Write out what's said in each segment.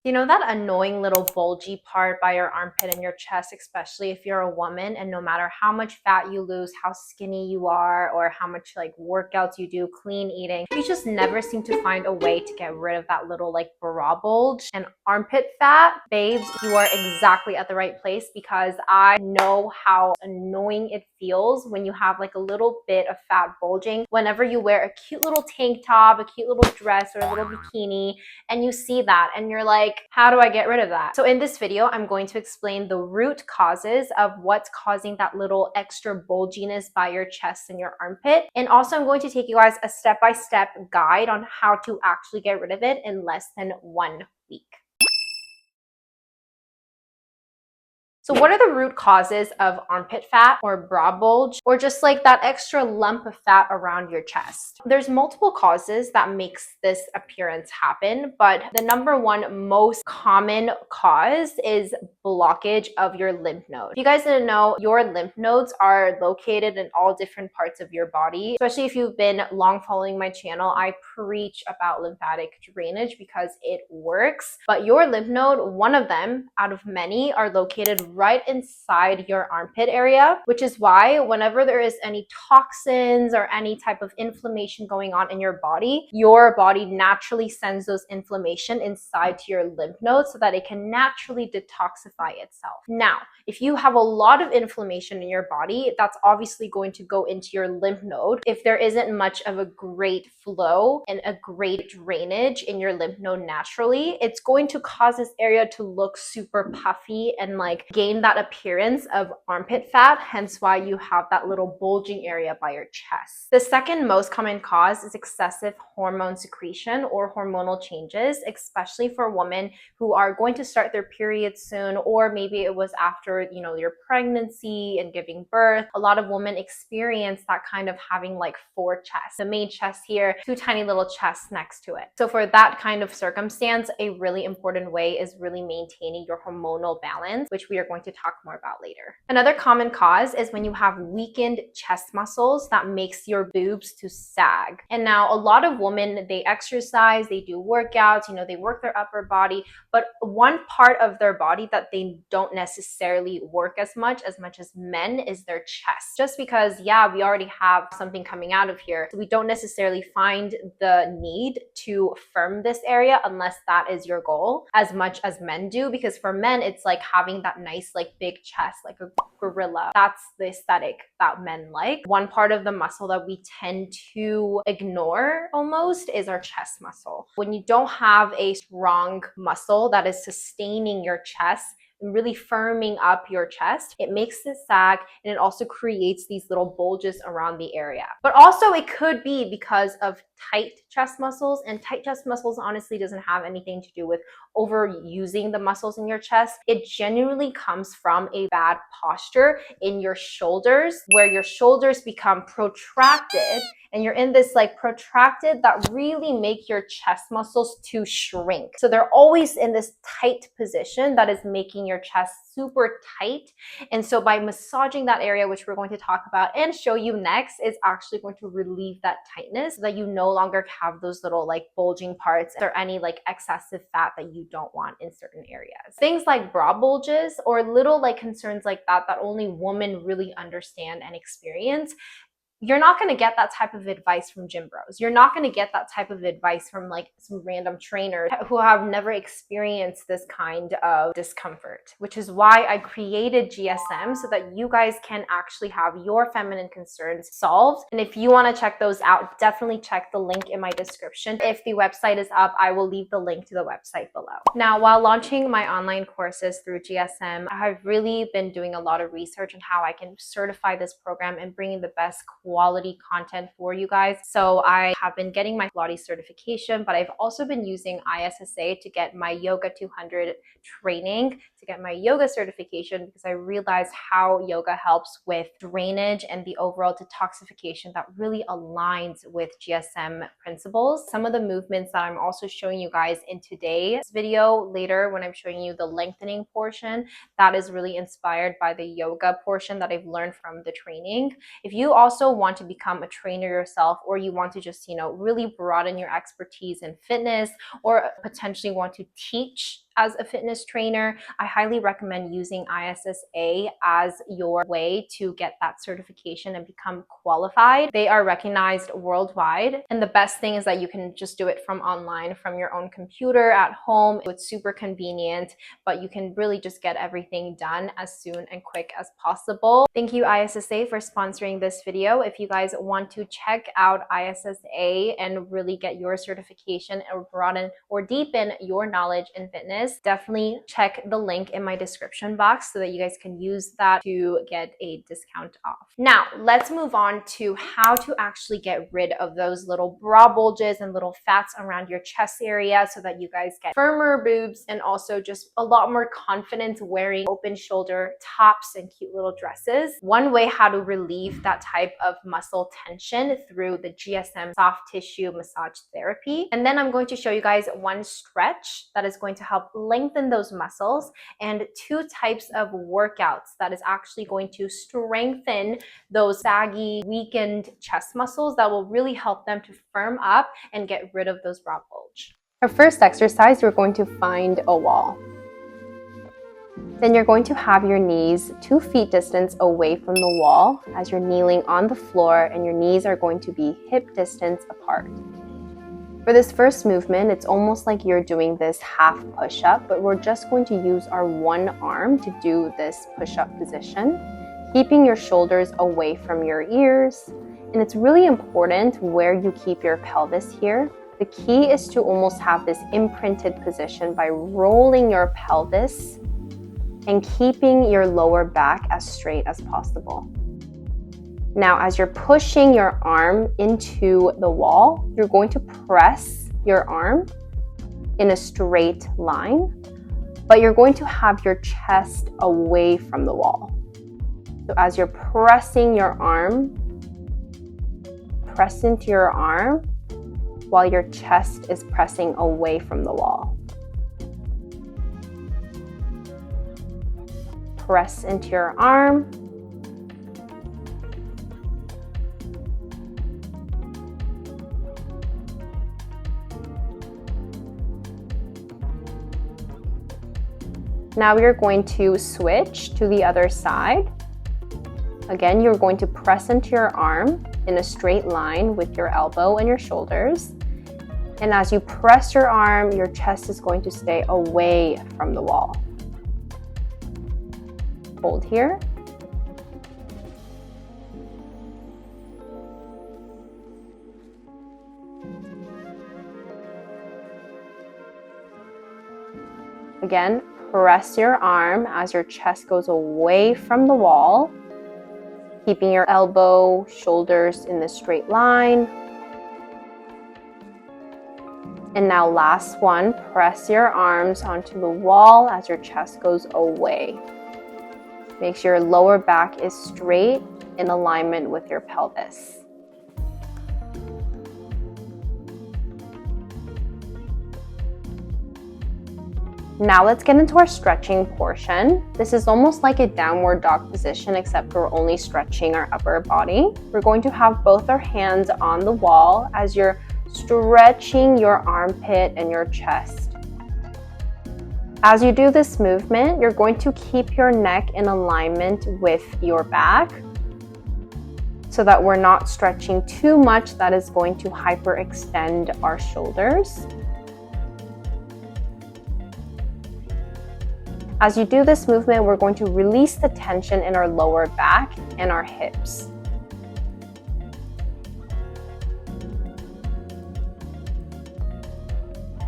You know that annoying little bulgy part by your armpit and your chest, especially if you're a woman, and no matter how much fat you lose, how skinny you are, or how much like workouts you do, clean eating, you just never seem to find a way to get rid of that little like bra bulge and armpit fat? Babes, you are exactly at the right place, because I know how annoying it feels when you have like a little bit of fat bulging whenever you wear a cute little tank top, a cute little dress, or a little bikini, and you see that and you're like, how do I get rid of that? So in this video, I'm going to explain the root causes of what's causing that little extra bulginess by your chest and your armpit. And also I'm going to take you guys a step-by-step guide on how to actually get rid of it in less than 1 week. So what are the root causes of armpit fat or bra bulge, or just like that extra lump of fat around your chest? There's multiple causes that makes this appearance happen, but the number one most common cause is blockage of your lymph node. If you guys didn't know, your lymph nodes are located in all different parts of your body. Especially if you've been long following my channel, I preach about lymphatic drainage because it works. But your lymph node, one of them out of many, are located right inside your armpit area, which is why whenever there is any toxins or any type of inflammation going on in your body naturally sends those inflammation inside to your lymph nodes so that it can naturally detoxify itself. Now, if you have a lot of inflammation in your body, that's obviously going to go into your lymph node. If there isn't much of a great flow and a great drainage in your lymph node naturally, it's going to cause this area to look super puffy and like gain that appearance of armpit fat, hence why you have that little bulging area by your chest. The second most common cause is excessive hormone secretion or hormonal changes, especially for women who are going to start their period soon, or maybe it was after, you know, your pregnancy and giving birth. A lot of women experience that kind of having like 4 chests, the main chest here, 2 tiny little chests next to it. So for that kind of circumstance, a really important way is really maintaining your hormonal balance, which we are going to talk more about later. Another common cause is when you have weakened chest muscles that makes your boobs to sag. And now a lot of women, they exercise, they do workouts, you know, they work their upper body, but one part of their body that they don't necessarily work as much as men is their chest. Just because, yeah, we already have something coming out of here, so we don't necessarily find the need to firm this area unless that is your goal, as much as men do, because for men, it's like having that nice like big chest, like a gorilla. That's the aesthetic that men like. One part of the muscle that we tend to ignore almost is our chest muscle. When you don't have a strong muscle that is sustaining your chest and really firming up your chest, it makes it sag, and it also creates these little bulges around the area. But also it could be because of tight chest muscles, and tight chest muscles honestly doesn't have anything to do with overusing the muscles in your chest. It genuinely comes from a bad posture in your shoulders, where your shoulders become protracted, and you're in this like protracted that really make your chest muscles to shrink. So they're always in this tight position that is making your chest super tight. And so by massaging that area, which we're going to talk about and show you next, is actually going to relieve that tightness so that you no longer have those little like bulging parts or any like excessive fat that you don't want in certain areas. Things like bra bulges or little like concerns like that only women really understand and experience. You're not going to get that type of advice from gym bros. You're not going to get that type of advice from like some random trainers who have never experienced this kind of discomfort, which is why I created GSM, so that you guys can actually have your feminine concerns solved. And if you want to check those out, definitely check the link in my description. If the website is up, I will leave the link to the website below. Now, while launching my online courses through GSM, I've really been doing a lot of research on how I can certify this program and bringing the best quality content for you guys. So I have been getting my Pilates certification, but I've also been using ISSA to get my Yoga 200 training, to get my yoga certification, because I realized how yoga helps with drainage and the overall detoxification that really aligns with GSM principles. Some of the movements that I'm also showing you guys in today's video later, when I'm showing you the lengthening portion, that is really inspired by the yoga portion that I've learned from the training. If you also want to become a trainer yourself, or you want to just, really broaden your expertise in fitness, or potentially want to teach as a fitness trainer, I highly recommend using ISSA as your way to get that certification and become qualified. They are recognized worldwide. And the best thing is that you can just do it from online, from your own computer at home. It's super convenient, but you can really just get everything done as soon and quick as possible. Thank you, ISSA, for sponsoring this video. If you guys want to check out ISSA and really get your certification or broaden or deepen your knowledge in fitness, definitely check the link in my description box so that you guys can use that to get a discount off. Now, let's move on to how to actually get rid of those little bra bulges and little fats around your chest area so that you guys get firmer boobs and also just a lot more confidence wearing open shoulder tops and cute little dresses. One way how to relieve that type of muscle tension through the GSM soft tissue massage therapy. And then I'm going to show you guys one stretch that is going to help lengthen those muscles, and 2 types of workouts that is actually going to strengthen those saggy, weakened chest muscles that will really help them to firm up and get rid of those bra bulge. Our first exercise, we're going to find a wall. Then you're going to have your knees 2 feet distance away from the wall as you're kneeling on the floor, and your knees are going to be hip distance apart. For this first movement, it's almost like you're doing this half push-up, but we're just going to use our one arm to do this push-up position, keeping your shoulders away from your ears. And it's really important where you keep your pelvis here. The key is to almost have this imprinted position by rolling your pelvis and keeping your lower back as straight as possible. Now, as you're pushing your arm into the wall, you're going to press your arm in a straight line, but you're going to have your chest away from the wall. So as you're pressing your arm, press into your arm while your chest is pressing away from the wall. Press into your arm. Now you're going to switch to the other side. Again, you're going to press into your arm in a straight line with your elbow and your shoulders. And as you press your arm, your chest is going to stay away from the wall. Hold here. Again, press your arm as your chest goes away from the wall, keeping your elbow, shoulders in this straight line. And now last one, press your arms onto the wall as your chest goes away. Make sure your lower back is straight in alignment with your pelvis. Now let's get into our stretching portion. This is almost like a downward dog position, except we're only stretching our upper body. We're going to have both our hands on the wall as you're stretching your armpit and your chest. As you do this movement, you're going to keep your neck in alignment with your back so that we're not stretching too much that is going to hyperextend our shoulders. As you do this movement, we're going to release the tension in our lower back and our hips.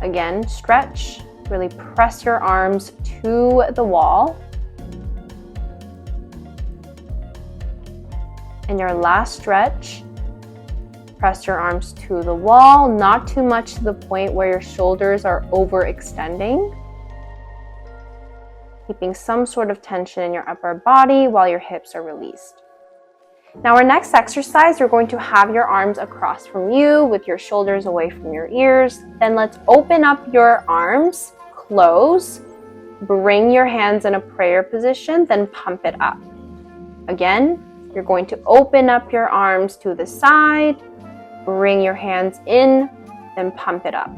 Again, stretch, really press your arms to the wall. And your last stretch, press your arms to the wall, not too much to the point where your shoulders are overextending. Keeping some sort of tension in your upper body while your hips are released. Now our next exercise, you're going to have your arms across from you with your shoulders away from your ears. Then let's open up your arms, close, bring your hands in a prayer position, then pump it up. Again, You're going to open up your arms to the side, bring your hands in, and pump it up.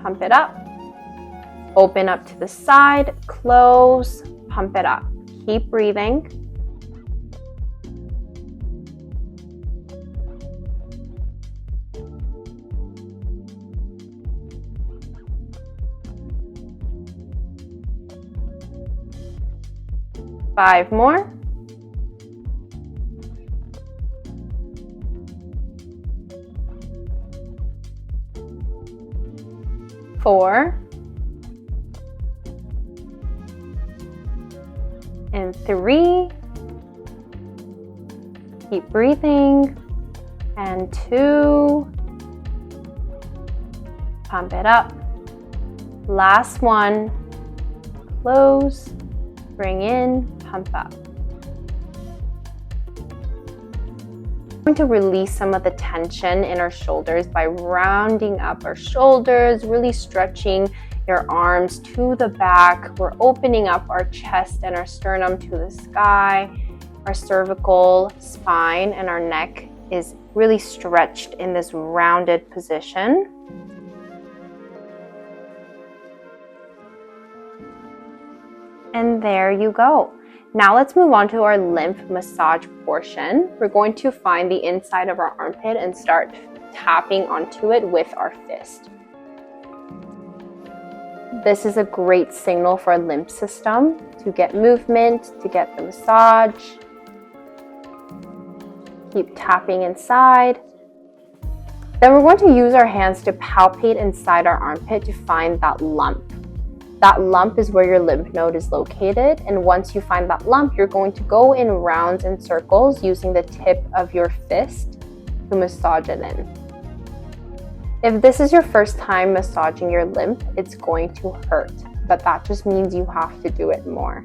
Pump it up. Open up to the side, close, pump it up. Keep breathing. Five more. Four. And three. Keep breathing. And two. Pump it up. Last one. Close. Bring in. Pump up. We're going to release some of the tension in our shoulders by rounding up our shoulders, really stretching your arms to the back. We're opening up our chest and our sternum to the sky. Our cervical spine and our neck is really stretched in this rounded position. And there you go. Now let's move on to our lymph massage portion. We're going to find the inside of our armpit and start tapping onto it with our fist. This is a great signal for our lymph system to get movement, to get the massage. Keep tapping inside. Then we're going to use our hands to palpate inside our armpit to find that lump. That lump is where your lymph node is located, and once you find that lump, you're going to go in rounds and circles using the tip of your fist to massage it in. If this is your first time massaging your lymph, it's going to hurt, but that just means you have to do it more.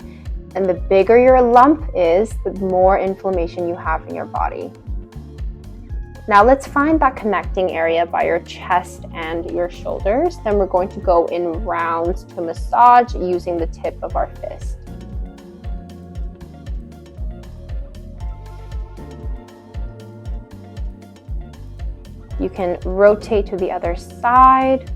And the bigger your lump is, the more inflammation you have in your body. Now let's find that connecting area by your chest and your shoulders. Then we're going to go in rounds to massage using the tip of our fist. You can rotate to the other side.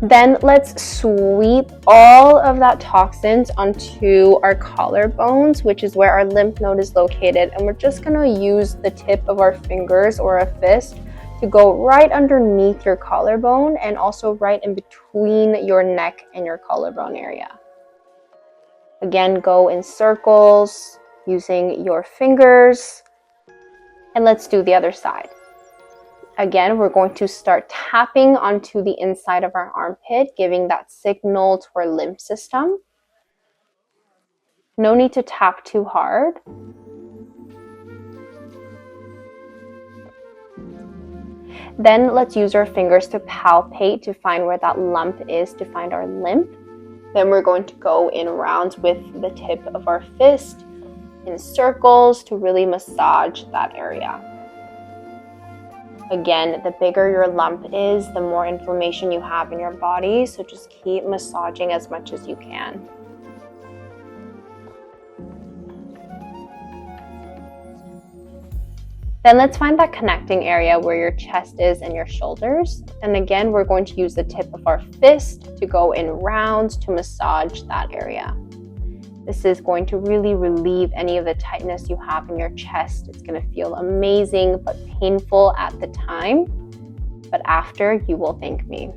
Then let's sweep all of that toxins onto our collarbones, which is where our lymph node is located. And we're just going to use the tip of our fingers or a fist to go right underneath your collarbone and also right in between your neck and your collarbone area. Again, go in circles using your fingers. And let's do the other side. Again, we're going to start tapping onto the inside of our armpit, giving that signal to our lymph system. No need to tap too hard. Then let's use our fingers to palpate to find where that lump is, to find our lymph. Then we're going to go in rounds with the tip of our fist in circles to really massage that area. Again, the bigger your lump is, the more inflammation you have in your body, so just keep massaging as much as you can. Then let's find that connecting area where your chest is and your shoulders. And again, we're going to use the tip of our fist to go in rounds to massage that area. This is going to really relieve any of the tightness you have in your chest. It's going to feel amazing but painful at the time, but after, you will thank me.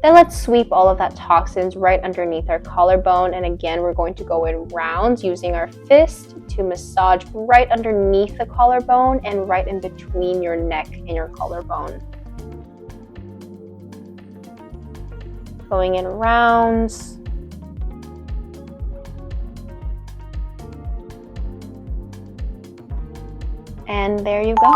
Then let's sweep all of that toxins right underneath our collarbone. And again, we're going to go in rounds using our fist to massage right underneath the collarbone and right in between your neck and your collarbone. Going in rounds. And there you go.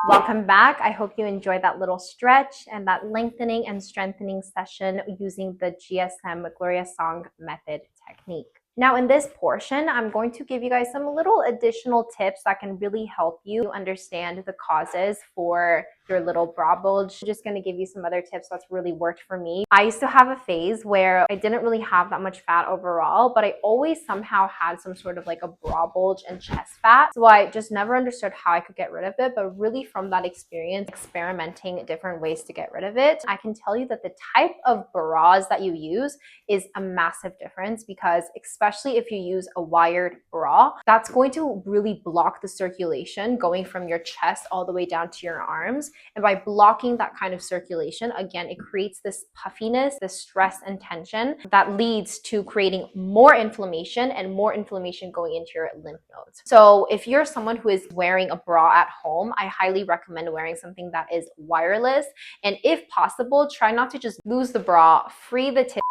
Welcome back. I hope you enjoyed that little stretch and that lengthening and strengthening session using the GSM Gloria Song method technique. Now in this portion, I'm going to give you guys some little additional tips that can really help you understand the causes for your little bra bulge. I'm just going to give you some other tips that's really worked for me. I used to have a phase where I didn't really have that much fat overall, but I always somehow had some sort of like a bra bulge and chest fat. So I just never understood how I could get rid of it. But really from that experience, experimenting different ways to get rid of it, I can tell you that the type of bras that you use is a massive difference, because especially if you use a wired bra, that's going to really block the circulation going from your chest all the way down to your arms. And by blocking that kind of circulation, again, it creates this puffiness, this stress and tension that leads to creating more inflammation, and more inflammation going into your lymph nodes. So if you're someone who is wearing a bra at home, I highly recommend wearing something that is wireless. And if possible, try not to just lose the bra, free the tip,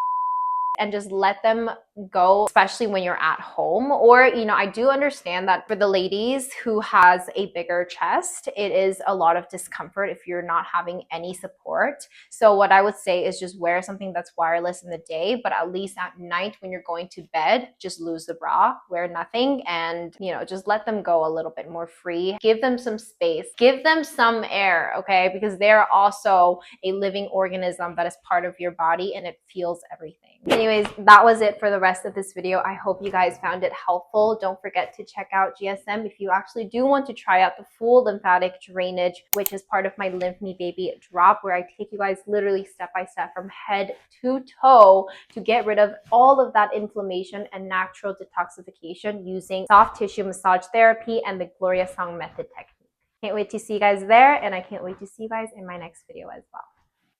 and just let them go, especially when you're at home. Or, I do understand that for the ladies who has a bigger chest, it is a lot of discomfort if you're not having any support. So what I would say is just wear something that's wireless in the day, but at least at night when you're going to bed, just lose the bra, wear nothing, and, just let them go a little bit more free. Give them some space, give them some air, okay? Because they're also a living organism that is part of your body, and it feels everything. Anyways, that was it for the rest of this video. I hope you guys found it helpful. Don't forget to check out GSM if you actually do want to try out the full lymphatic drainage, which is part of my Lymph Me Baby drop, where I take you guys literally step by step from head to toe to get rid of all of that inflammation and natural detoxification using soft tissue massage therapy and the Gloria song method technique. Can't wait to see you guys there, and I can't wait to see you guys in my next video as well.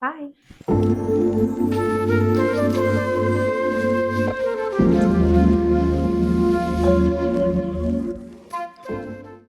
Bye.